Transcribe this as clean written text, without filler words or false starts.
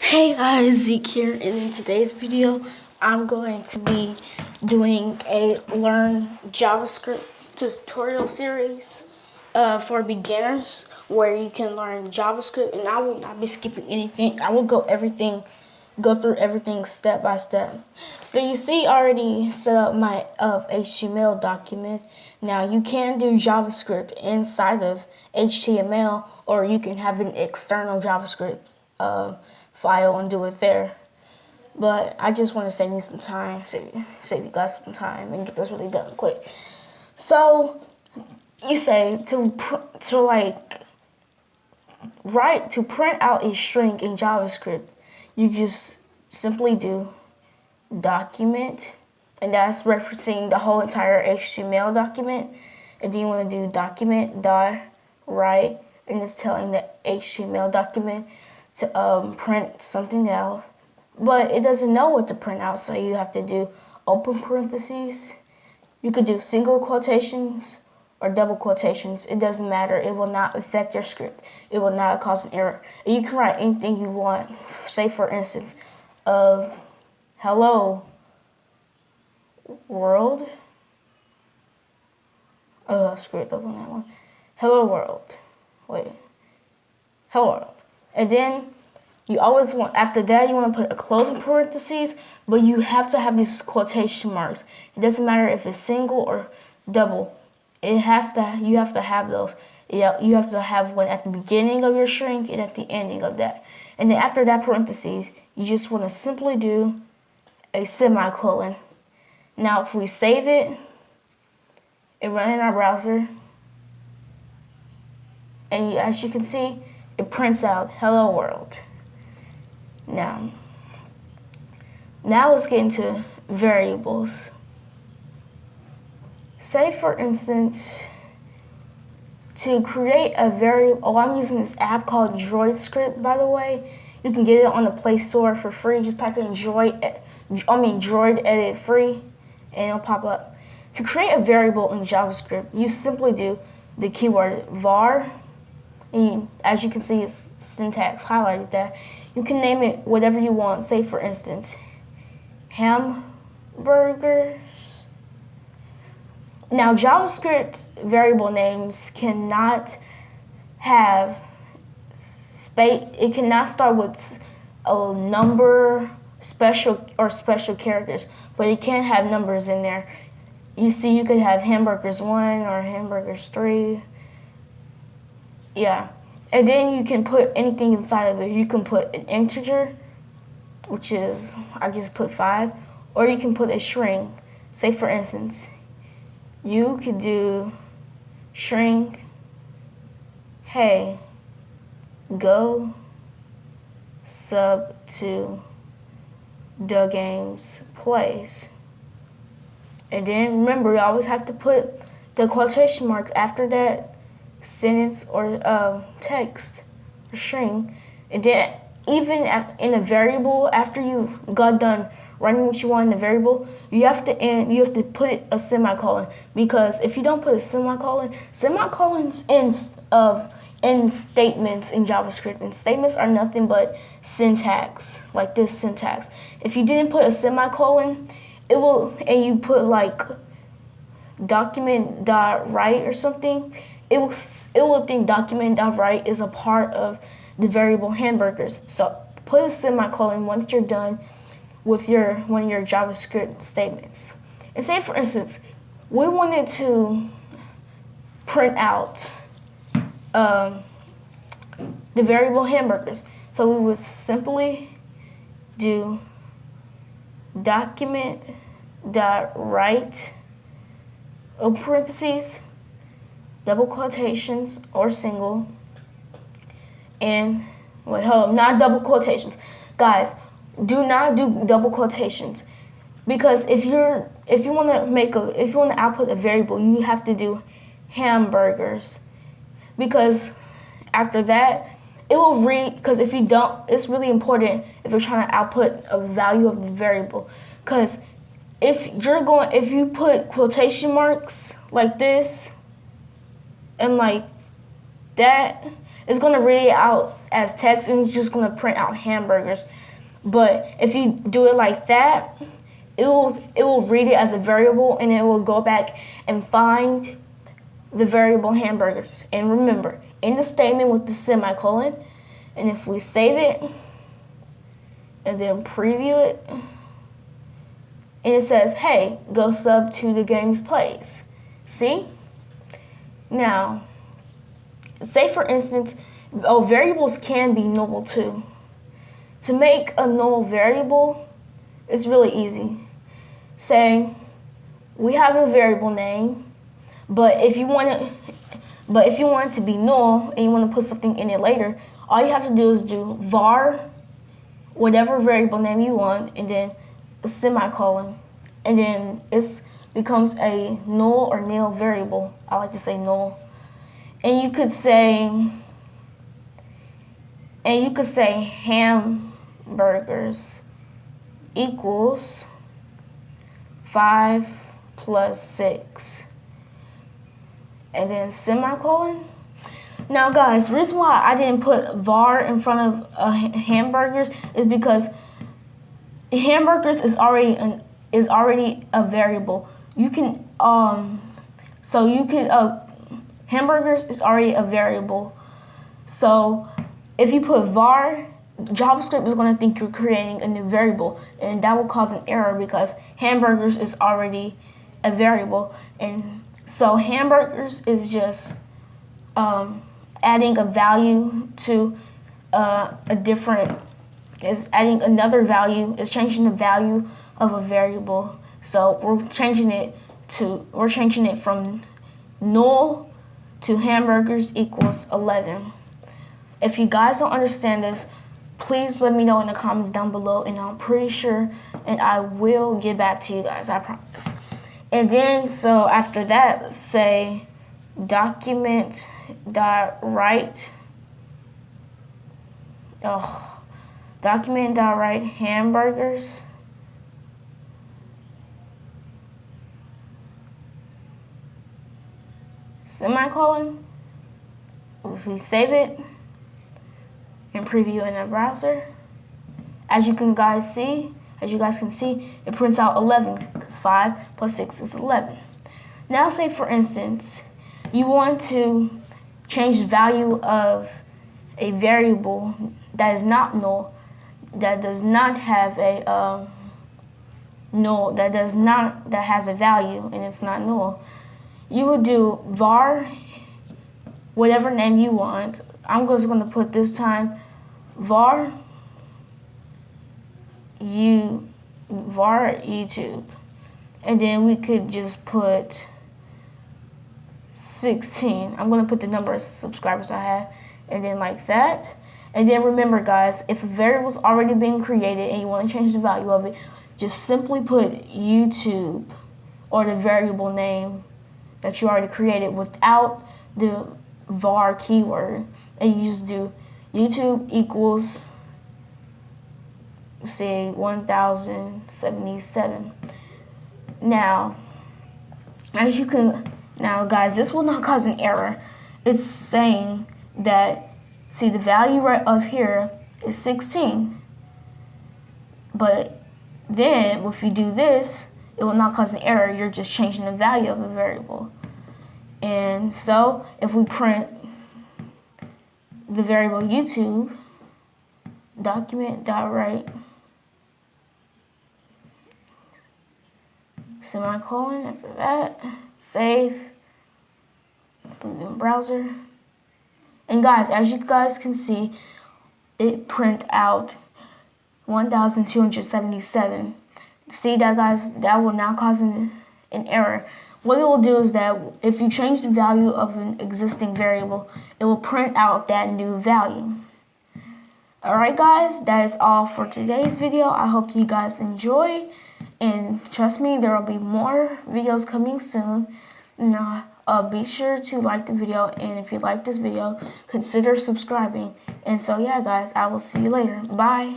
Hey guys, Zeke here, and in today's video, I'm going to be doing a Learn JavaScript tutorial series for beginners where you can learn JavaScript, and I will not be skipping anything. I will go through everything step by step. So you see, I already set up my HTML document. Now you can do JavaScript inside of HTML, or you can have an external JavaScript file and do it there. But I just want to save you some time, save you guys some time, and get this really done quick. So you say to print out a string in JavaScript, you just simply do document, and that's referencing the whole entire HTML document. And then you want to do document dot write, and it's telling the HTML document to print something out, but it doesn't know what to print out, so you have to do open parentheses. You could do single quotations or double quotations. It doesn't matter. It will not affect your script. It will not cause an error. And you can write anything you want. Say, for instance, of hello world. Screwed up on that one. Hello world. Wait. Hello world. And then you always want, after that, you want to put a closing parentheses, but you have to have these quotation marks. It doesn't matter if it's single or double. You have to have those. You have to have one at the beginning of your string and at the ending of that. And then after that parentheses, you just want to simply do a semicolon. Now, if we save it and run in our browser, and as you can see, it prints out hello world. Now let's get into variables. Say, for instance, to create a variable, I'm using this app called Javascript, by the way. You can get it on the Play Store for free. Just type in Droid Edit free, and it'll pop up. To create a variable in JavaScript, you simply do the keyword var, and as you can see, it's syntax highlighted that. You can name it whatever you want. Say, for instance, hamburgers. Now, JavaScript variable names cannot have space. It cannot start with a number, special characters, but it can have numbers in there. You see, you could have hamburgers 1 or hamburgers 3. Yeah. And then you can put anything inside of it. You can put an integer, which is, I just put 5, or you can put a string. Say, for instance, you could do string, hey, go sub to the game's place. And then remember, you always have to put the quotation mark after that sentence or text or string. And then even in a variable, after you got done writing what you want in the variable, you have to put a semicolon, because if you don't put a semicolons end statements in JavaScript, and statements are nothing but syntax, like this syntax. If you didn't put a semicolon, it will, and you put like document.write or something, it will think document.write is a part of the variable hamburgers. So put a semicolon once you're done with one of your JavaScript statements. And say, for instance, we wanted to print out the variable hamburgers. So we would simply do document.write, open parentheses, double quotations or single, and not double quotations. Guys, do not do double quotations, because if you want to output a variable, you have to do hamburgers, because after that it will read, because if you don't, it's really important if you're trying to output a value of the variable, because if you put quotation marks like this and like that, it's going to read it out as text, and it's just gonna print out hamburgers. But if you do it like that, it will read it as a variable, and it will go back and find the variable hamburgers. And remember, in the statement with the semicolon, and if we save it and then preview it, and it says, hey, go sub to the game's plays. See? Now, say for instance, variables can be null too. To make a null variable, it's really easy. Say, we have a variable name, but if you want it to be null and you want to put something in it later, all you have to do is do var, whatever variable name you want, and then a semicolon, and then it becomes a null or nil variable. I like to say null. And you could say hamburgers equals 5 plus 6, and then semicolon. Now guys, the reason why I didn't put var in front of hamburgers is because hamburgers is already a variable. You can hamburgers is already a variable. So if you put var, JavaScript is going to think you're creating a new variable, and that will cause an error because hamburgers is already a variable. And so hamburgers is just adding a value to is adding another value, is changing the value of a variable. So we're changing it from null to hamburgers equals 11. If you guys don't understand this, please let me know in the comments down below, and I'm pretty sure and I will get back to you guys, I promise. And then, so after that, say document.write hamburgers semicolon. If we save it and preview in the browser, as you guys can see, it prints out 11 because 5 plus 6 is 11. Now say for instance, you want to change the value of a variable that is not null, that does not have a null, that has a value and it's not null. You would do var, whatever name you want. I'm just going to put this time var YouTube, and then we could just put 16. I'm going to put the number of subscribers I have, and then like that. And then remember guys, if a variable's already been created and you want to change the value of it, just simply put YouTube or the variable name that you already created without the var keyword, and you just do YouTube equals, say, 1077. Now guys, this will not cause an error. It's saying that, see, the value right up here is 16, but then if you do this, it will not cause an error. You're just changing the value of a variable. And so if we print the variable YouTube, document.write semicolon, after that, save, put it in the browser. And guys, as you guys can see, it print out 1277. See that, guys? That will not cause an error. What it will do is that if you change the value of an existing variable, it will print out that new value. Alright guys, that is all for today's video. I hope you guys enjoy, and trust me, there will be more videos coming soon. Now, be sure to like the video, and if you like this video, consider subscribing. And so yeah guys, I will see you later. Bye.